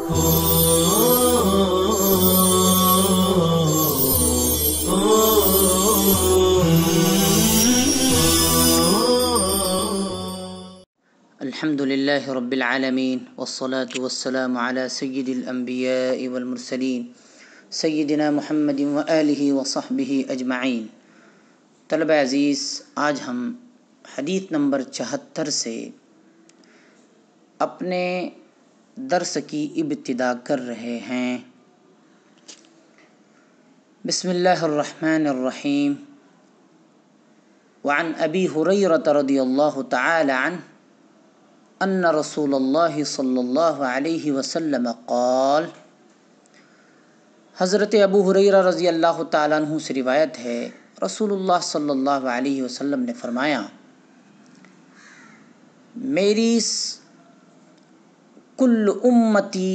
الحمد لله رب العالمين والصلاة والسلام على سيد الأنبياء والمرسلين سیدنا محمد وآلہ وصحبہ اجمعین۔ طلبہ عزیز، آج ہم حدیث نمبر 74 سے اپنے درس کی ابتدا کر رہے ہیں۔ بسم اللہ الرحمن الرحیم۔ وعن ابی ہریرہ رضی اللہ تعالی عنہ ان رسول اللہ صلی اللہ علیہ وسلم قال، حضرت ابو ہریرہ رضی اللہ تعالیٰ عنہ سے روایت ہے، رسول اللہ صلی اللہ علیہ وسلم نے فرمایا، میری کل امتی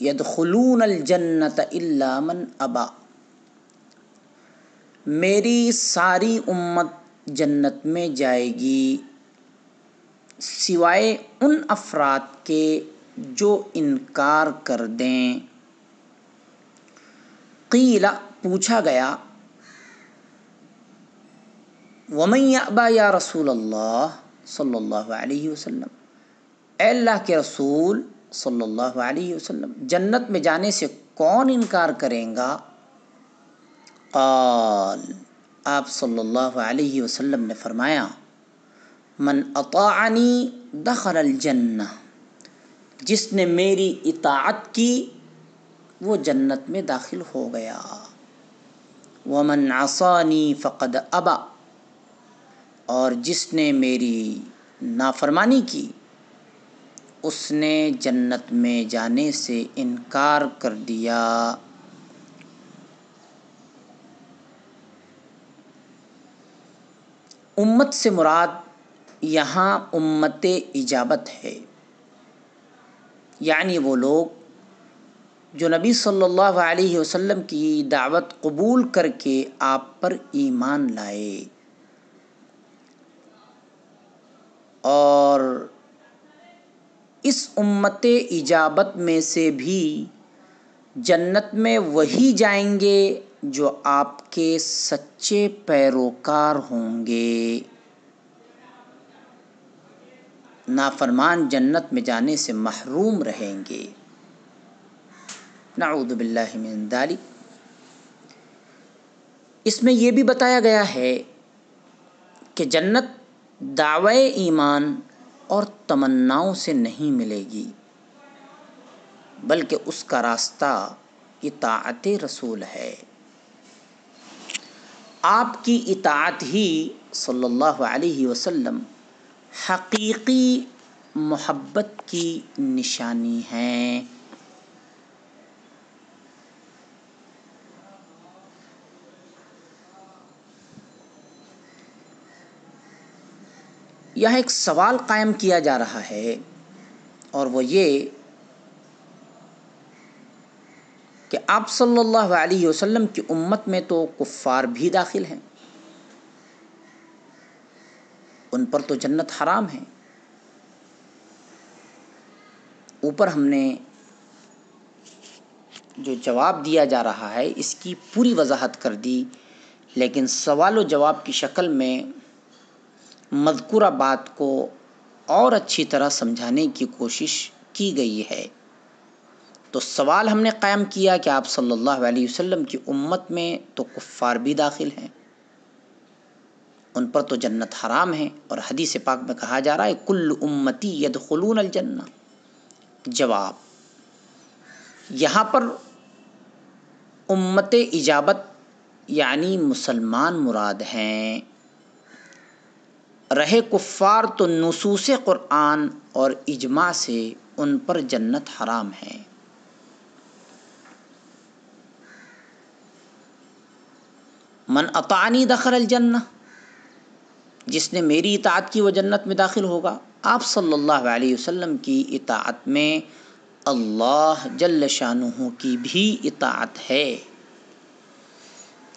یدخلون الجنت الا من ابا، میری ساری امت جنت میں جائے گی سوائے ان افراد کے جو انکار کر دیں۔ قیل، پوچھا گیا، ومن یأبی یا رسول اللہ صلی اللہ علیہ وسلم، اے اللہ کے رسول صلی اللہ علیہ وسلم، جنت میں جانے سے کون انکار کرے گا؟ قال، آپ صلی اللہ علیہ وسلم نے فرمایا، من اطاعنی دخل الجنہ، جس نے میری اطاعت کی وہ جنت میں داخل ہو گیا۔ ومن عصانی فقد ابا، اور جس نے میری نافرمانی کی اس نے جنت میں جانے سے انکار کر دیا۔ امت سے مراد یہاں امت اجابت ہے، یعنی وہ لوگ جو نبی صلی اللہ علیہ وسلم کی دعوت قبول کر کے آپ پر ایمان لائے اور اس امت اجابت میں سے بھی جنت میں وہی جائیں گے جو آپ کے سچے پیروکار ہوں گے۔ نافرمان جنت میں جانے سے محروم رہیں گے، نعوذ باللہ من ذلک۔ اس میں یہ بھی بتایا گیا ہے کہ جنت دعوی ایمان اور تمناؤں سے نہیں ملے گی، بلکہ اس کا راستہ اطاعت رسول ہے۔ آپ کی اطاعت ہی صلی اللہ علیہ وسلم حقیقی محبت کی نشانی ہے۔ یہاں ایک سوال قائم کیا جا رہا ہے، اور وہ یہ کہ آپ صلی اللہ علیہ وسلم کی امت میں تو کفار بھی داخل ہیں، ان پر تو جنت حرام ہے۔ اوپر ہم نے جو جواب دیا جا رہا ہے اس کی پوری وضاحت کر دی، لیکن سوال و جواب کی شکل میں مذکورہ بات کو اور اچھی طرح سمجھانے کی کوشش کی گئی ہے۔ تو سوال ہم نے قائم کیا کہ آپ صلی اللہ علیہ وسلم کی امت میں تو کفار بھی داخل ہیں، ان پر تو جنت حرام ہے، اور حدیث پاک میں کہا جا رہا ہے کل امتی یدخلون الجنہ۔ جواب، یہاں پر امت اجابت یعنی مسلمان مراد ہیں، رہے کفار تو نصوص قرآن اور اجماع سے ان پر جنت حرام ہے۔ من اطاعنی دخل الجنہ، جس نے میری اطاعت کی وہ جنت میں داخل ہوگا۔ آپ صلی اللہ علیہ وسلم کی اطاعت میں اللہ جل شانہ کی بھی اطاعت ہے،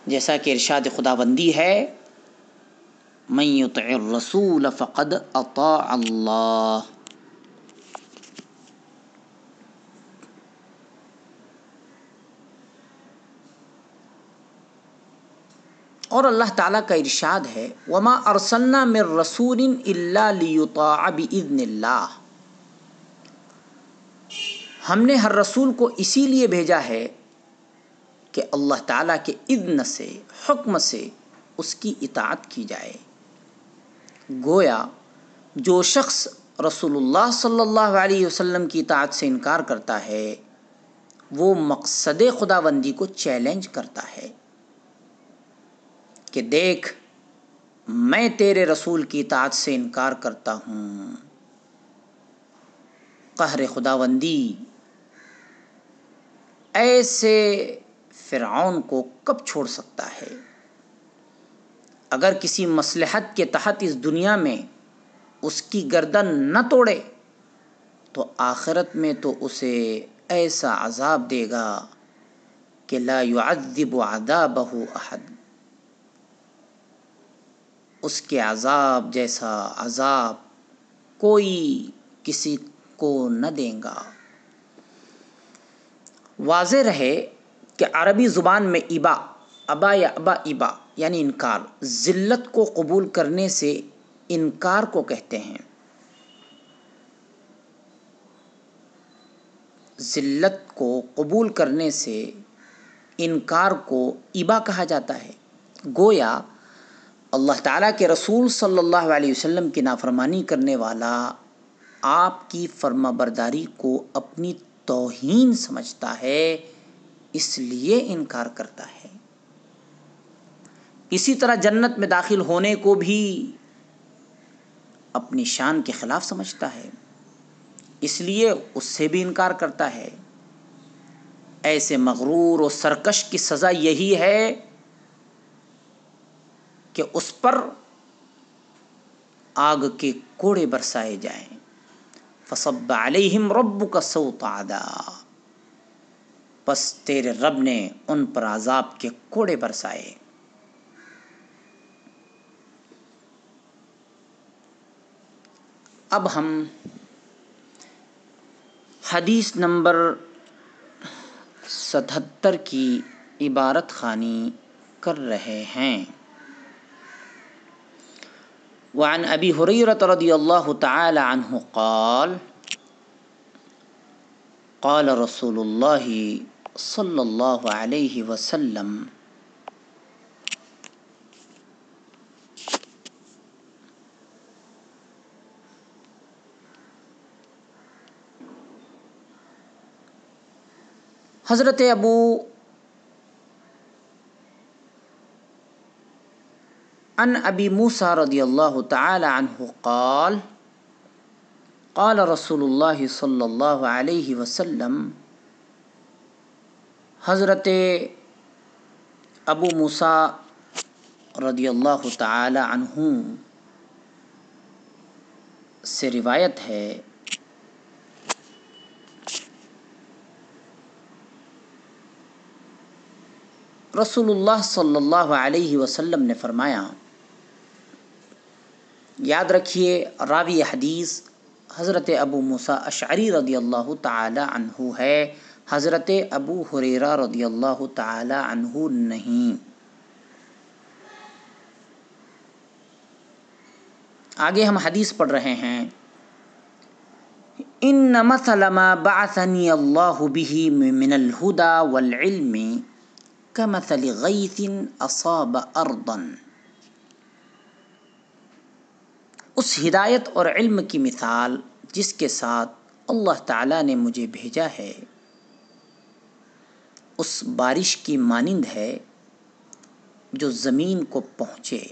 جیسا کہ ارشاد خداوندی ہے، من یطع الرسول فقد اطاع اللہ۔ اور اللہ تعالیٰ کا ارشاد ہے وما ارسلنا من رسول الا لیطاع باذن اللہ، ہم نے ہر رسول کو اسی لیے بھیجا ہے کہ اللہ تعالیٰ کے اذن سے، حکم سے اس کی اطاعت کی جائے۔ گویا جو شخص رسول اللہ صلی اللہ علیہ وسلم کی اطاعت سے انکار کرتا ہے وہ مقصد خداوندی کو چیلنج کرتا ہے کہ دیکھ میں تیرے رسول کی اطاعت سے انکار کرتا ہوں۔ قہر خداوندی ایسے فرعون کو کب چھوڑ سکتا ہے؟ اگر کسی مصلحت کے تحت اس دنیا میں اس کی گردن نہ توڑے تو آخرت میں تو اسے ایسا عذاب دے گا کہ لا يعذب عذابہ احد، اس کے عذاب جیسا عذاب کوئی کسی کو نہ دے گا۔ واضح رہے کہ عربی زبان میں ابا یا ابا یعنی انکار، ذلت کو قبول کرنے سے انکار کو کہتے ہیں۔ ذلت کو قبول کرنے سے انکار کو ابا کہا جاتا ہے۔ گویا اللہ تعالیٰ کے رسول صلی اللہ علیہ وسلم کی نافرمانی کرنے والا آپ کی فرما برداری کو اپنی توہین سمجھتا ہے، اس لیے انکار کرتا ہے۔ اسی طرح جنت میں داخل ہونے کو بھی اپنی شان کے خلاف سمجھتا ہے، اس لیے اس سے بھی انکار کرتا ہے۔ ایسے مغرور و سرکش کی سزا یہی ہے کہ اس پر آگ کے کوڑے برسائے جائیں۔ فصب علیہم ربک سوط عذاب، پس تیرے رب نے ان پر عذاب کے کوڑے برسائے۔ اب ہم حدیث نمبر 77 کی عبارت خوانی کر رہے ہیں۔ وعن ابی ہریرہ رضی اللہ تعالی عنہ قال قال رسول اللہ صلی اللہ علیہ وسلم حضرت عن ابی موسیٰ رضی اللہ تعالی عنہ قال قال رسول اللہ صلی اللہ علیہ وسلم، حضرت ابو موسیٰ رضی اللہ تعالی عنہ سے روایت ہے رسول اللہ صلی اللہ علیہ وسلم نے فرمایا، یاد رکھیے راوی حدیث حضرت ابو موسیٰ اشعری رضی اللہ تعالی عنہ ہے، حضرت ابو ہریرہ رضی اللہ تعالی عنہ نہیں۔ آگے ہم حدیث پڑھ رہے ہیں۔ ان مثل ما بعثنی اللہ بہ من الہدی والعلم کمثل غیث اصاب ارضا، اس ہدایت اور علم کی مثال جس کے ساتھ اللہ تعالیٰ نے مجھے بھیجا ہے اس بارش کی مانند ہے جو زمین کو پہنچے۔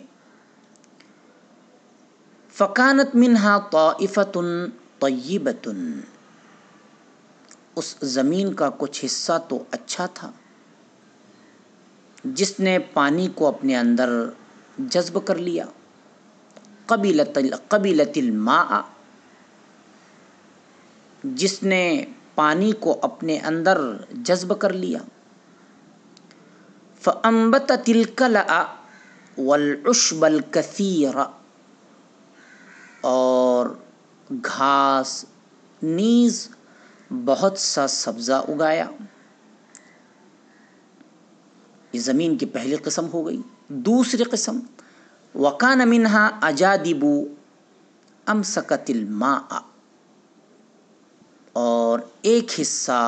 فکانت منہا طائفۃ طیبۃ، اس زمین کا کچھ حصہ تو اچھا تھا جس نے پانی کو اپنے اندر جذب کر لیا۔ قبلت الماء، جس نے پانی کو اپنے اندر جذب کر لیا۔ فأنبتت الکلأ والعشب الکثیر، اور گھاس نیز بہت سا سبزہ اگایا۔ یہ زمین کی پہلی قسم ہو گئی۔ دوسری قسم وَقَانَ مِنْهَا أَجَادِبُ أَمْسَكَتِ الْمَاءَ، اور ایک حصہ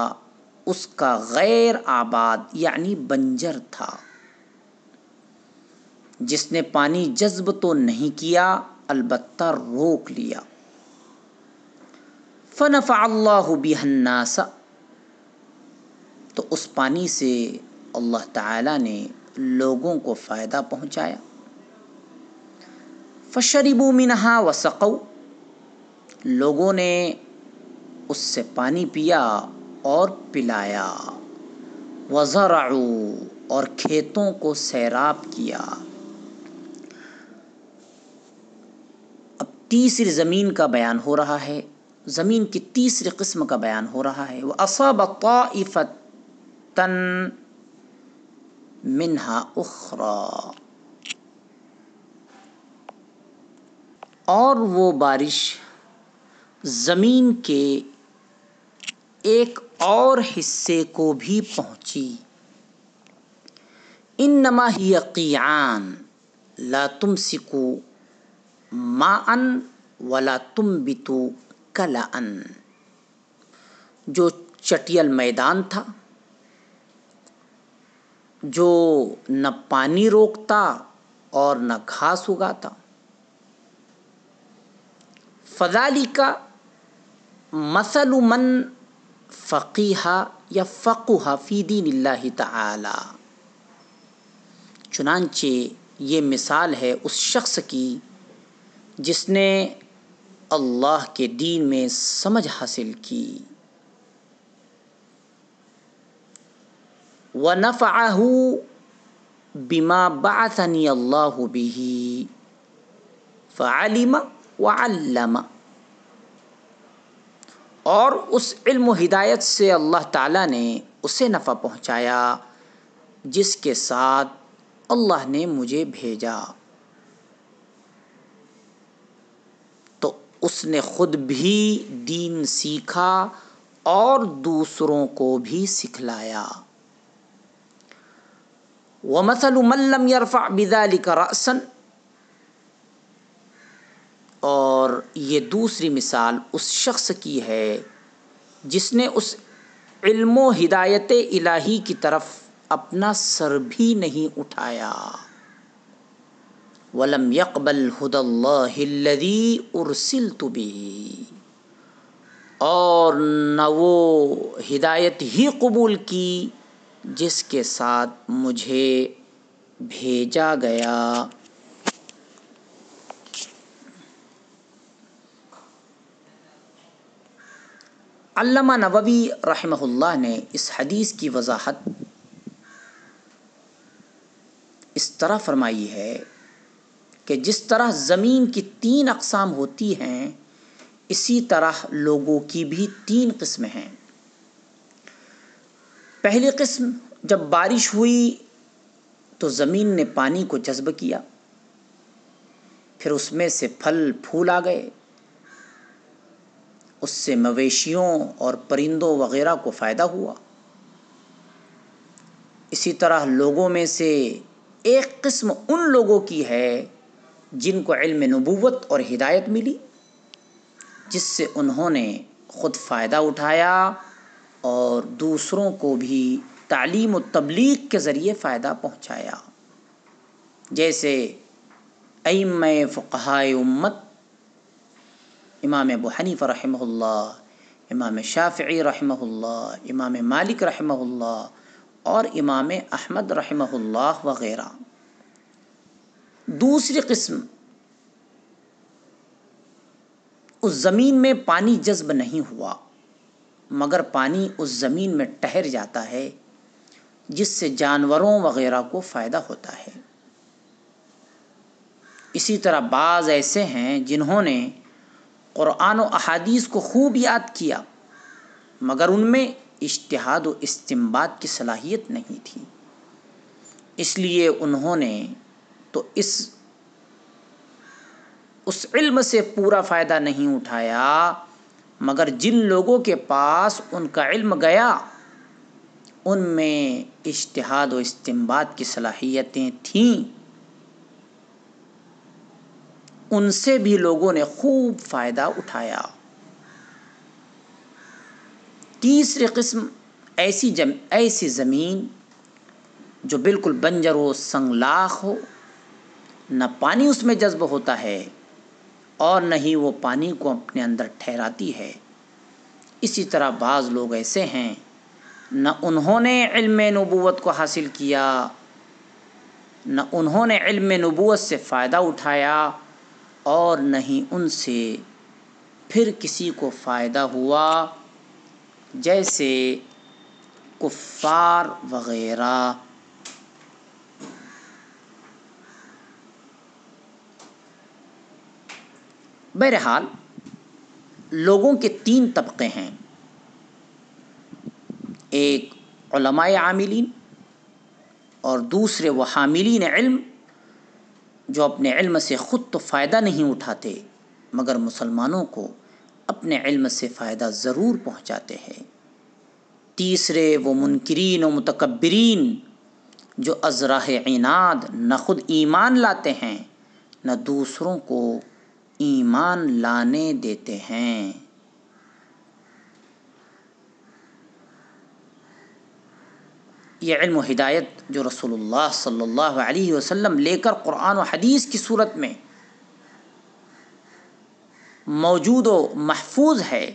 اس کا غیر آباد یعنی بنجر تھا، جس نے پانی جذب تو نہیں کیا البتہ روک لیا۔ فَنَفَعَ اللَّهُ بِهَا النَّاسَ، تو اس پانی سے اللہ تعالیٰ نے لوگوں کو فائدہ پہنچایا۔ فَشَرِبُوا مِنْهَا وَسَقَوْا، لوگوں نے اس سے پانی پیا اور پلایا۔ وَزَرَعُوا، اور کھیتوں کو سیراب کیا۔ اب تیسری زمین کا بیان ہو رہا ہے، زمین کی تیسری قسم کا بیان ہو رہا ہے۔ وَأَصَابَ طَائِفَةً مِنْهَا أُخْرَى، اور وہ بارش زمین کے ایک اور حصے کو بھی پہنچی۔ انما ہی قیعان لا تمسک ماء ولا تنبت کلأ، جو چٹیل میدان تھا، جو نہ پانی روکتا اور نہ گھاس اگاتا۔ فذالک مثل من فقیہ یا فقہ فی دین اللہ تعالی، چنانچہ یہ مثال ہے اس شخص کی جس نے اللہ کے دین میں سمجھ حاصل کی۔ وَنَفَعَهُ بِمَا بَعَثَنِيَ اللَّهُ بِهِ فَعَلِمَ وَعَلَّمَ، اور اس علم و ہدایت سے اللہ تعالیٰ نے اسے نفع پہنچایا جس کے ساتھ اللہ نے مجھے بھیجا، تو اس نے خود بھی دین سیکھا اور دوسروں کو بھی سکھلایا۔ وَمَثَلُ مَن لَّمْ يَرْفَعْ بِذَلِكَ رَأْسًا، اور یہ دوسری مثال اس شخص کی ہے جس نے اس علم و ہدایت الہی کی طرف اپنا سر بھی نہیں اٹھایا۔ وَلَمْ يَقْبَلْ هُدَى اللَّهِ الَّذِي أُرْسِلْتُ بِهِ، اور نہ وہ ہدایت ہی قبول کی جس کے ساتھ مجھے بھیجا گیا۔ علامہ نووی رحمہ اللہ نے اس حدیث کی وضاحت اس طرح فرمائی ہے کہ جس طرح زمین کی 3 اقسام ہوتی ہیں، اسی طرح لوگوں کی بھی 3 قسمیں ہیں۔ پہلی قسم، جب بارش ہوئی تو زمین نے پانی کو جذب کیا، پھر اس میں سے پھل پھول آ گئے، اس سے مویشیوں اور پرندوں وغیرہ کو فائدہ ہوا۔ اسی طرح لوگوں میں سے ایک قسم ان لوگوں کی ہے جن کو علم نبوت اور ہدایت ملی، جس سے انہوں نے خود فائدہ اٹھایا اور دوسروں کو بھی تعلیم و تبلیغ کے ذریعے فائدہ پہنچایا، جیسے ائمہ فقہائے امت امام ابو حنیفہ رحمہ اللہ، امام شافعی رحمہ اللہ، امام مالک رحمہ اللہ اور امام احمد رحمہ اللہ وغیرہ۔ دوسری قسم، اس زمین میں پانی جذب نہیں ہوا مگر پانی اس زمین میں ٹھہر جاتا ہے، جس سے جانوروں وغیرہ کو فائدہ ہوتا ہے۔ اسی طرح بعض ایسے ہیں جنہوں نے قرآن و احادیث کو خوب یاد کیا مگر ان میں اجتہاد و استنباط کی صلاحیت نہیں تھی، اس لیے انہوں نے تو اس علم سے پورا فائدہ نہیں اٹھایا، مگر جن لوگوں کے پاس ان کا علم گیا ان میں اجتہاد و استنباط کی صلاحیتیں تھیں، ان سے بھی لوگوں نے خوب فائدہ اٹھایا۔ تیسری قسم ایسی زمین جو بالکل بنجر و سنگلاخ ہو، نہ پانی اس میں جذب ہوتا ہے اور نہ ہی وہ پانی کو اپنے اندر ٹھہراتی ہے۔ اسی طرح بعض لوگ ایسے ہیں، نہ انہوں نے علم نبوت کو حاصل کیا، نہ انہوں نے علم نبوت سے فائدہ اٹھایا اور نہ ہی ان سے پھر کسی کو فائدہ ہوا، جیسے کفار وغیرہ۔ بہرحال لوگوں کے 3 طبقے ہیں، ایک علماء عاملین اور دوسرے وہ حاملین علم جو اپنے علم سے خود تو فائدہ نہیں اٹھاتے مگر مسلمانوں کو اپنے علم سے فائدہ ضرور پہنچاتے ہیں۔ تیسرے وہ منکرین و متکبرین جو از راہ عناد نہ خود ایمان لاتے ہیں نہ دوسروں کو ایمان لانے دیتے ہیں۔ یہ علم و ہدایت جو رسول اللہ صلی اللہ علیہ وسلم لے کر قرآن و حدیث کی صورت میں موجود و محفوظ ہے،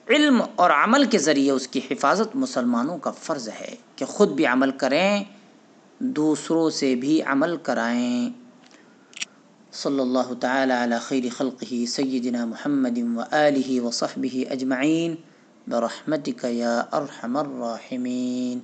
علم اور عمل کے ذریعے اس کی حفاظت مسلمانوں کا فرض ہے کہ خود بھی عمل کریں، دوسروں سے بھی عمل کرائیں۔ صلی اللہ تعالی علی خیر خلقہ سیدنا محمد و آلہ و صحبہ اجمعین برحمتک یا ارحم الراحمین۔